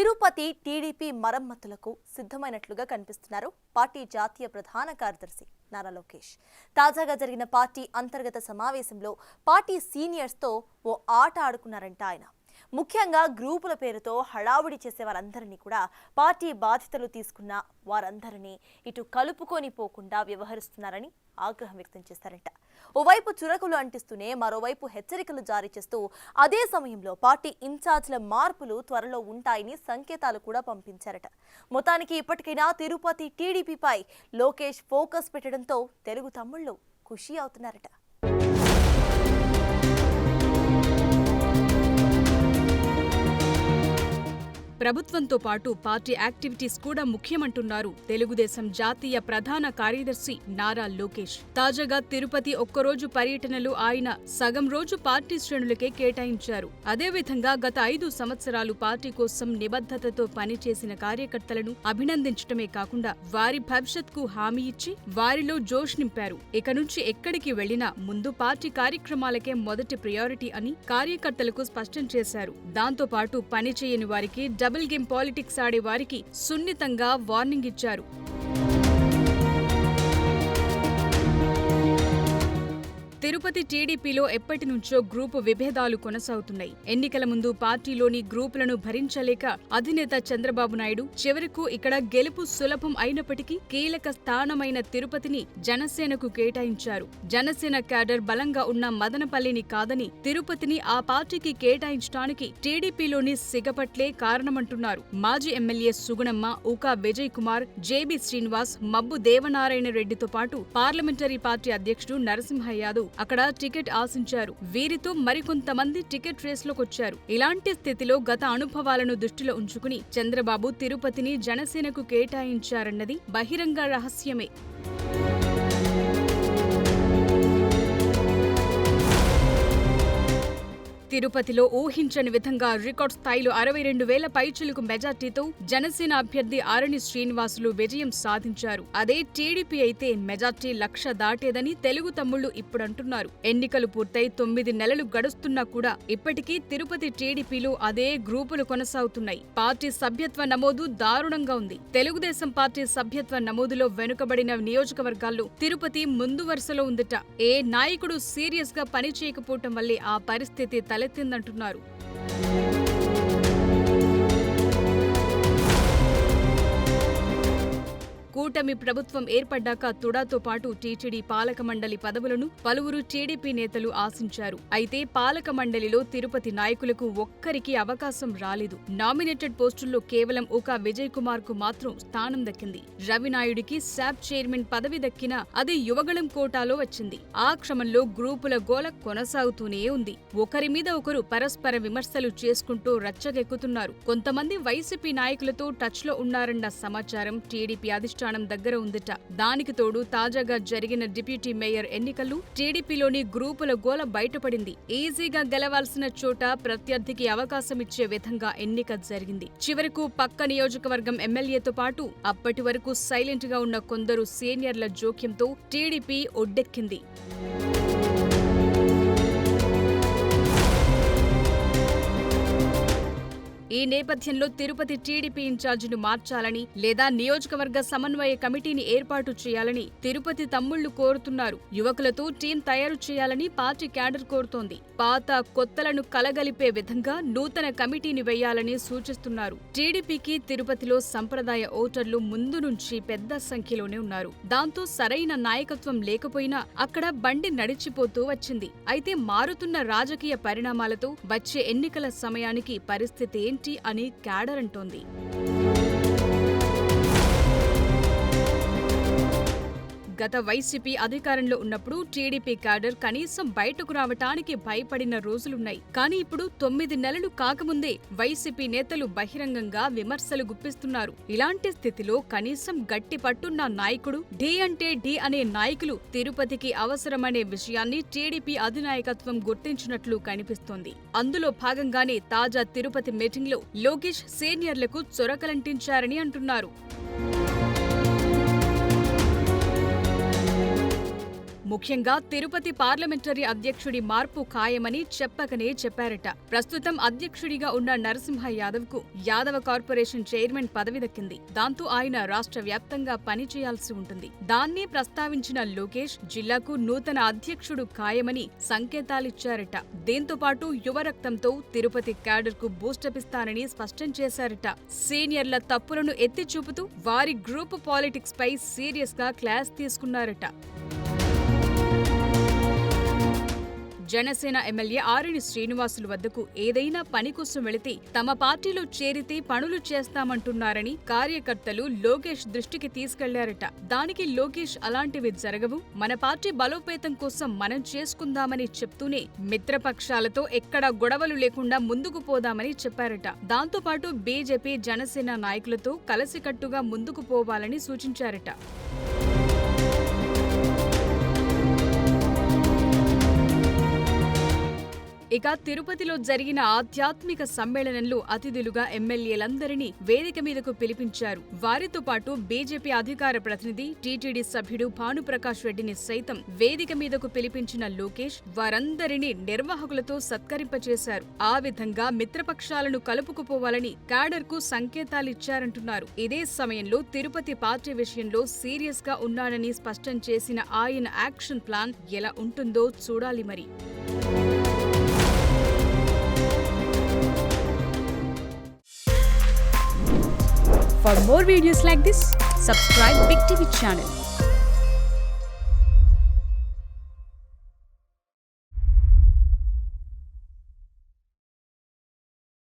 Tirupati TDP మరమ్మతులకు సిద్ధమైనట్లుగా కనిపిస్తున్నారు party జాతీయ ప్రధాన కార్యదర్శి నారా లోకేష్. తాజాగా జరిగిన పార్టీ అంతర్గత సమావేశంలో పార్టీ సీనియర్స్తో ఓ ఆట ఆడుకున్నారంట ఆయన. ముఖ్యంగా గ్రూపుల పేరుతో హడావుడి చేసే వారందరినీ కూడా పార్టీ బాధ్యతలు తీసుకున్న వారందరినీ ఇటు కలుపుకొని పోకుండా వ్యవహరిస్తున్నారని ఆగ్రహం వ్యక్తం చేశారంట. ఓవైపు చురకులు అంటిస్తూనే మరోవైపు హెచ్చరికలు జారీ చేస్తూ అదే సమయంలో పార్టీ ఇన్ఛార్జ్ల మార్పులు త్వరలో ఉంటాయని సంకేతాలు కూడా పంపించారట. మొత్తానికి ఇప్పటికైనా తిరుపతి టీడీపీపై లోకేష్ ఫోకస్ పెట్టడంతో తెలుగు తమ్ముళ్ళు ఖుషి అవుతున్నారట. ప్రభుత్వంతో పాటు పార్టీ యాక్టివిటీస్ కూడా ముఖ్యమంటున్నారు తెలుగుదేశం జాతీయ ప్రధాన కార్యదర్శి నారా లోకేష్. తాజాగా తిరుపతి ఒక్కరోజు పర్యటనలో ఆయన సగం రోజు పార్టీ శ్రేణులకే కేటాయించారు. అదేవిధంగా గత 5 సంవత్సరాలు పార్టీ కోసం నిబద్ధతతో పనిచేసిన కార్యకర్తలను అభినందించడమే కాకుండా వారి భవిష్యత్కు హామీ ఇచ్చి వారిలో జోష్ నింపారు. ఇక నుంచి ఎక్కడికి వెళ్లినా ముందు పార్టీ కార్యక్రమాలకే మొదటి ప్రయారిటీ అని కార్యకర్తలకు స్పష్టం చేశారు. దాంతో పాటు పనిచేయని వారికి డబుల్ గేమ్ పాలిటిక్స్ ఆడే వారికి సున్నితంగా వార్నింగ్ ఇచ్చారు. తిరుపతి టీడీపీలో ఎప్పటి నుంచో గ్రూపు విభేదాలు కొనసాగుతున్నాయి. ఎన్నికల ముందు పార్టీలోని గ్రూపులను భరించలేక అధినేత చంద్రబాబు నాయుడు చివరకు ఇక్కడ గెలుపు సులభం అయినప్పటికీ కీలక స్థానమైన తిరుపతిని జనసేనకు కేటాయించారు. జనసేన క్యాడర్ బలంగా ఉన్న మదనపల్లిని కాదని తిరుపతిని ఆ పార్టీకి కేటాయించడానికి టీడీపీలోని సిగపట్లే కారణమంటున్నారు. మాజీ MLA Sugunamma, Uka Vijay Kumar, JB Srinivas, మబ్బు దేవనారాయణ రెడ్డితో పాటు పార్లమెంటరీ పార్టీ అధ్యక్షుడు నరసింహ యాదవ్ అక్కడ టికెట్ ఆశించారు. వీరితో మరికొంతమంది టికెట్ రేస్లోకొచ్చారు. ఇలాంటి స్థితిలో గత అనుభవాలను దృష్టిలో ఉంచుకుని చంద్రబాబు తిరుపతిని జనసేనకు కేటాయించారన్నది బహిరంగ రహస్యమే. తిరుపతిలో ఊహించని విధంగా రికార్డ్ స్థాయిలో 62,000 పైచిలుకు మెజార్టీతో జనసేన అభ్యర్థి ఆరణి శ్రీనివాసులు విజయం సాధించారు. అదే టీడీపీ అయితే మెజార్టీ 1,00,000 దాటేదని తెలుగు తమ్ముళ్లు ఇప్పుడంటున్నారు. ఎన్నికలు పూర్తయి 9 నెలలు గడుస్తున్నా కూడా ఇప్పటికీ తిరుపతి టీడీపీలో అదే గ్రూపులు కొనసాగుతున్నాయి. పార్టీ సభ్యత్వ నమోదు దారుణంగా ఉంది. తెలుగుదేశం పార్టీ సభ్యత్వ నమోదులో వెనుకబడిన నియోజకవర్గాల్లో తిరుపతి ముందు వరుసలో ఉందట. ఏ నాయకుడు సీరియస్ గా పనిచేయకపోవటం వల్లే ఆ పరిస్థితి తలెత్తిందంటున్నారు. కూటమి ప్రభుత్వం ఏర్పడ్డాక తుడాతో పాటు టీటీడీ పాలక మండలి పదవులను పలువురు టీడీపీ నేతలు ఆశించారు. అయితే పాలక మండలిలో తిరుపతి నాయకులకు ఒక్కరికి అవకాశం రాలేదు. నామినేటెడ్ పోస్టుల్లో కేవలం ఉకా విజయ్ కుమార్ కు మాత్రం స్థానం దక్కింది. రవినాయుడికి శాప్ చైర్మన్ పదవి దక్కినా అది యువగళం కోటాలో వచ్చింది. ఆ క్రమంలో గ్రూపుల గోల కొనసాగుతూనే ఉంది. ఒకరి మీద ఒకరు పరస్పర విమర్శలు చేసుకుంటూ రచ్చగెక్కుతున్నారు. కొంతమంది వైసీపీ నాయకులతో టచ్ లో ఉన్నారన్న సమాచారం టీడీపీ అధిష్టానం దగ్గర ఉందట. దానికి తోడు తాజాగా జరిగిన డిప్యూటీ మేయర్ ఎన్నికల్లో టీడీపీలోని గ్రూపుల గోల బయటపడింది. ఈజీగా గెలవాల్సిన చోట ప్రత్యర్థికి అవకాశం ఇచ్చే విధంగా ఎన్నిక జరిగింది. చివరకు పక్క నియోజకవర్గం ఎమ్మెల్యేతో పాటు అప్పటి వరకు సైలెంట్ గా ఉన్న కొందరు సీనియర్ల జోక్యంతో టీడీపీ ఒడ్డెక్కింది. ఈ నేపథ్యంలో తిరుపతి టీడీపీ ఇన్ఛార్జిను మార్చాలని లేదా నియోజకవర్గ సమన్వయ కమిటీని ఏర్పాటు చేయాలని తిరుపతి తమ్ముళ్లు కోరుతున్నారు. యువకులతో టీం తయారు చేయాలని పార్టీ క్యాడర్ కోరుతోంది. పాత కొత్తలను కలగలిపే విధంగా నూతన కమిటీని వేయాలని సూచిస్తున్నారు. టీడీపీకి తిరుపతిలో సంప్రదాయ ఓటర్లు ముందు నుంచి పెద్ద సంఖ్యలోనే ఉన్నారు. దాంతో సరైన నాయకత్వం లేకపోయినా అక్కడ బండి నడిచిపోతూ వచ్చింది. అయితే మారుతున్న రాజకీయ పరిణామాలతో వచ్చే ఎన్నికల సమయానికి పరిస్థితి అని క్యాడర్ అంటోంది. గత వైసీపీ అధికారంలో ఉన్నప్పుడు టీడీపీ క్యాడర్ కనీసం బయటకు రావటానికి భయపడిన రోజులున్నాయి. కానీ ఇప్పుడు 9 నెలలు కాకముందే వైసీపీ నేతలు బహిరంగంగా విమర్శలు గుప్పిస్తున్నారు. ఇలాంటి స్థితిలో కనీసం గట్టి పట్టున్న నాయకుడు, ఢీ అంటే ఢీ అనే నాయకులు తిరుపతికి అవసరమనే విషయాన్ని టీడీపీ అధినాయకత్వం గుర్తించినట్లు కనిపిస్తోంది. అందులో భాగంగానే తాజా తిరుపతి మీటింగ్లో లోకేష్ సీనియర్లకు చొరకలంటించారని అంటున్నారు. ముఖ్యంగా తిరుపతి పార్లమెంటరీ అధ్యక్షుడి మార్పు ఖాయమని చెప్పకనే చెప్పారట. ప్రస్తుతం అధ్యక్షుడిగా ఉన్న నరసింహ యాదవ్ కు యాదవ కార్పొరేషన్ చైర్మన్ పదవి దక్కింది. దాంతో ఆయన రాష్ట్ర వ్యాప్తంగా పనిచేయాల్సి ఉంటుంది. దాన్ని ప్రస్తావించిన లోకేష్ జిల్లాకు నూతన అధ్యక్షుడు ఖాయమని సంకేతాలిచ్చారట. దీంతో పాటు యువ రక్తంతో తిరుపతి క్యాడర్ కు బూస్టప్ ఇస్తానని స్పష్టం చేశారట. సీనియర్ల తప్పులను ఎత్తి చూపుతూ వారి గ్రూప్ పాలిటిక్స్ పై సీరియస్ గా క్లాస్ తీసుకున్నారట. జనసేన ఎమ్మెల్యే ఆరణి శ్రీనివాసులు వద్దకు ఏదైనా పని కోసం వెళితే తమ పార్టీలో చేరితే పనులు చేస్తామంటున్నారని కార్యకర్తలు లోకేష్ దృష్టికి తీసుకెళ్లారట. దానికి లోకేష్ అలాంటివి జరగవు, మన పార్టీ బలోపేతం కోసం మనం చేసుకుందామని చెప్తూనే మిత్రపక్షాలతో ఎక్కడా గొడవలు లేకుండా ముందుకు పోదామని చెప్పారట. దాంతో పాటు బీజేపీ జనసేన నాయకులతో కలిసికట్టుగా ముందుకు పోవాలని సూచించారట. ఇక తిరుపతిలో జరిగిన ఆధ్యాత్మిక సమ్మేళనంలో అతిథులుగా ఎమ్మెల్యేలందరినీ వేదిక మీదకు పిలిపించారు. వారితో పాటు బీజేపీ అధికార ప్రతినిధి టీటీడీ సభ్యుడు భానుప్రకాష్ రెడ్డిని సైతం వేదిక మీదకు పిలిపించిన లోకేష్ వారందరినీ నిర్వాహకులతో సత్కరింపచేశారు. ఆ విధంగా మిత్రపక్షాలను కలుపుకుపోవాలని క్యాడర్ కు సంకేతాలిచ్చారంటున్నారు. ఇదే సమయంలో తిరుపతి పార్టీ విషయంలో సీరియస్ గా ఉన్నానని స్పష్టం చేసిన ఆయన యాక్షన్ ప్లాన్ ఎలా ఉంటుందో చూడాలి మరి. For more videos like this, subscribe Big TV channel.